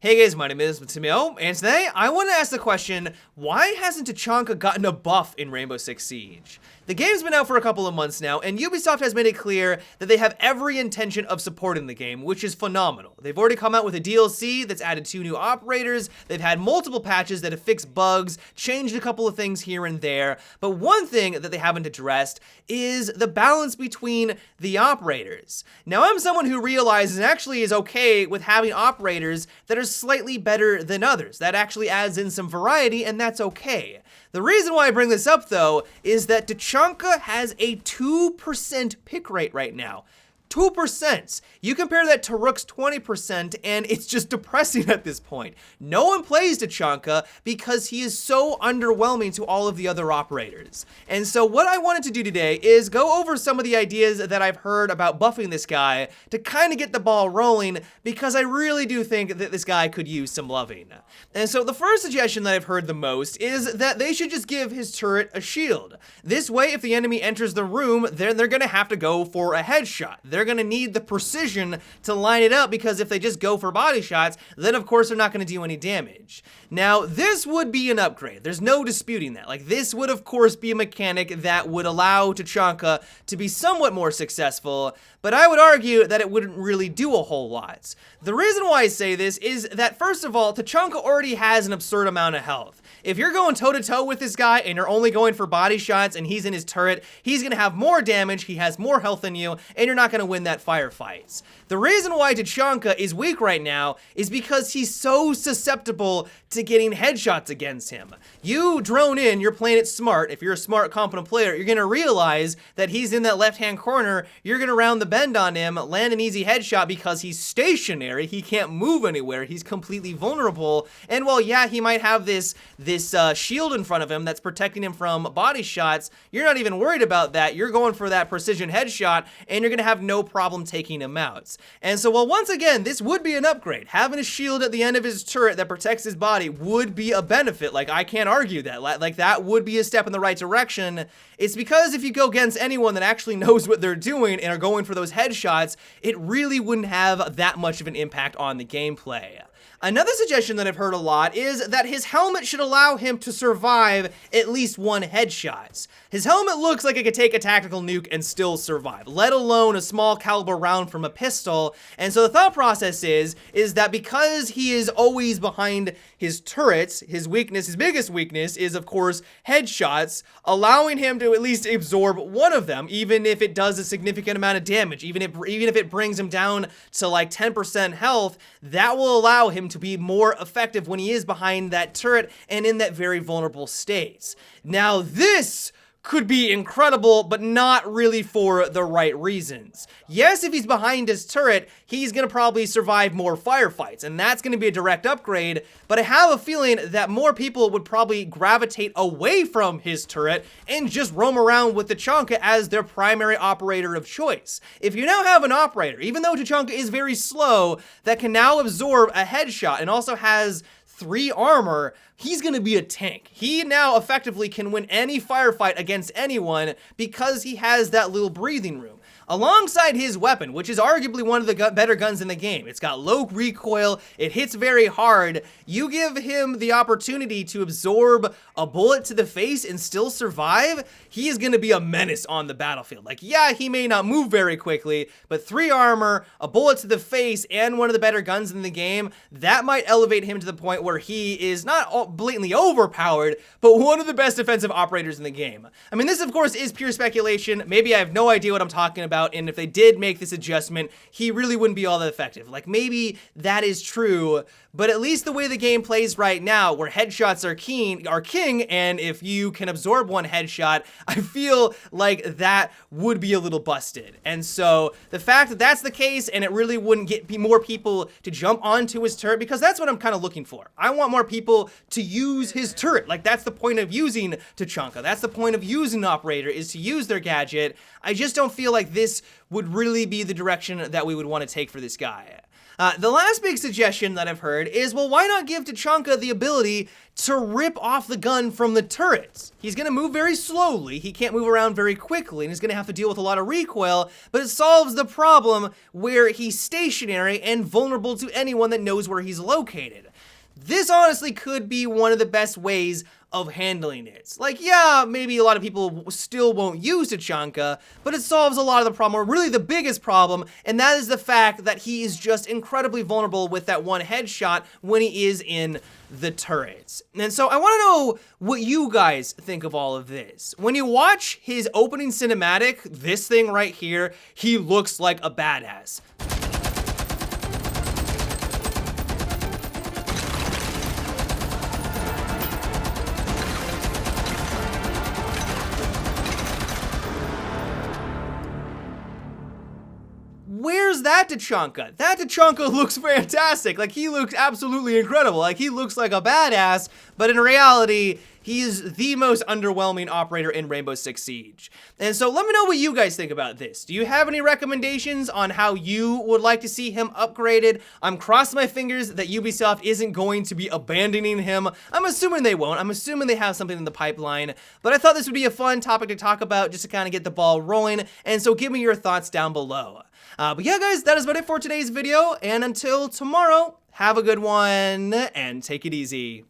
Hey guys, my name is Timio, and today I want to ask the question, why hasn't Tachanka gotten a buff in Rainbow Six Siege? The game's been out for a couple of months now, and Ubisoft has made it clear that they have every intention of supporting the game, which is phenomenal. They've already come out with a DLC that's added 2 new operators, they've had multiple patches that have fixed bugs, changed a couple of things here and there, but one thing that they haven't addressed is the balance between the operators. Now, I'm someone who realizes and actually is okay with having operators that are slightly better than others. That actually adds in some variety, and that's okay. The reason why I bring this up, though, is that Tachanka has a 2% pick rate right now. 2%. You compare that to Rook's 20%, and it's just depressing at this point. No one plays Tachanka because he is so underwhelming to all of the other operators. And so what I wanted to do today is go over some of the ideas that I've heard about buffing this guy to kind of get the ball rolling, because I really do think that this guy could use some loving. And so the first suggestion that I've heard the most is that they should just give his turret a shield. This way, if the enemy enters the room, then they're gonna have to go for a headshot. They're gonna need the precision to line it up, because if they just go for body shots, then of course they're not gonna do any damage. Now, this would be an upgrade. There's no disputing that. Like, this would of course be a mechanic that would allow Tachanka to be somewhat more successful, but I would argue that it wouldn't really do a whole lot. The reason why I say this is that, first of all, Tachanka already has an absurd amount of health. If you're going toe-to-toe with this guy and you're only going for body shots and he's in his turret, he's gonna have more damage, he has more health than you, and you're not gonna win that firefight. The reason why Tachanka is weak right now is because he's so susceptible to getting headshots against him. You drone in, you're playing it smart. If you're a smart, competent player, you're gonna realize that he's in that left-hand corner, you're gonna round the bend on him, land an easy headshot because he's stationary, he can't move anywhere, he's completely vulnerable, and while yeah, he might have this shield in front of him that's protecting him from body shots, you're not even worried about that. You're going for that precision headshot, and you're gonna have no problem taking him out. And so, well, once again, this would be an upgrade. Having a shield at the end of his turret that protects his body would be a benefit. Like, I can't argue that. Like, that would be a step in the right direction. It's because if you go against anyone that actually knows what they're doing and are going for those headshots, it really wouldn't have that much of an impact on the gameplay. Another suggestion that I've heard a lot is that his helmet should allow him to survive at least one headshot. His helmet looks like it could take a tactical nuke and still survive, let alone a small caliber round from a pistol. And so the thought process is that because he is always behind his turrets, his weakness, his biggest weakness is of course headshots, allowing him to at least absorb one of them, even if it does a significant amount of damage, even if it brings him down to like 10% health, that will allow him to be more effective when he is behind that turret and in that very vulnerable state. Now, this could be incredible, but not really for the right reasons. Yes, if he's behind his turret, he's gonna probably survive more firefights, and that's gonna be a direct upgrade, but I have a feeling that more people would probably gravitate away from his turret and just roam around with Tachanka as their primary operator of choice. If you now have an operator, even though Tachanka is very slow, that can now absorb a headshot and also has 3 armor, he's gonna be a tank. He now effectively can win any firefight against anyone because he has that little breathing room. Alongside his weapon, which is arguably one of the better guns in the game. It's got low recoil, it hits very hard. You give him the opportunity to absorb a bullet to the face and still survive, he is gonna be a menace on the battlefield. Like, yeah, he may not move very quickly, but 3 armor, a bullet to the face, and one of the better guns in the game, that might elevate him to the point where he is not blatantly overpowered, but one of the best defensive operators in the game. I mean, this of course is pure speculation. Maybe I have no idea what I'm talking about, and if they did make this adjustment, he really wouldn't be all that effective. Like, maybe that is true, but at least the way the game plays right now, where headshots are king, and if you can absorb one headshot, I feel like that would be a little busted. And so the fact that that's the case, and it really wouldn't get more people to jump onto his turret, because that's what I'm kind of looking for. I want more people to use his turret. Like, that's the point of using Tachanka. That's the point of using an operator, is to use their gadget. I just don't feel like this would really be the direction that we would want to take for this guy. The last big suggestion that I've heard is, well, why not give Tachanka the ability to rip off the gun from the turrets? He's gonna move very slowly, he can't move around very quickly, and he's gonna have to deal with a lot of recoil, but it solves the problem where he's stationary and vulnerable to anyone that knows where he's located. This honestly could be one of the best ways of handling it. Like, yeah, maybe a lot of people still won't use Tachanka, but it solves a lot of the problem, or really the biggest problem, and that is the fact that he is just incredibly vulnerable with that one headshot when he is in the turrets. And so I want to know what you guys think of all of this. When you watch his opening cinematic, this thing right here, he looks like a badass. Where's that Tachanka? That Tachanka looks fantastic. Like, he looks absolutely incredible. Like, he looks like a badass, but in reality, he's the most underwhelming operator in Rainbow Six Siege. And so let me know what you guys think about this. Do you have any recommendations on how you would like to see him upgraded? I'm crossing my fingers that Ubisoft isn't going to be abandoning him. I'm assuming they won't. I'm assuming they have something in the pipeline, but I thought this would be a fun topic to talk about just to kind of get the ball rolling. And so give me your thoughts down below. But yeah, guys, that is about it for today's video. And until tomorrow, have a good one and take it easy.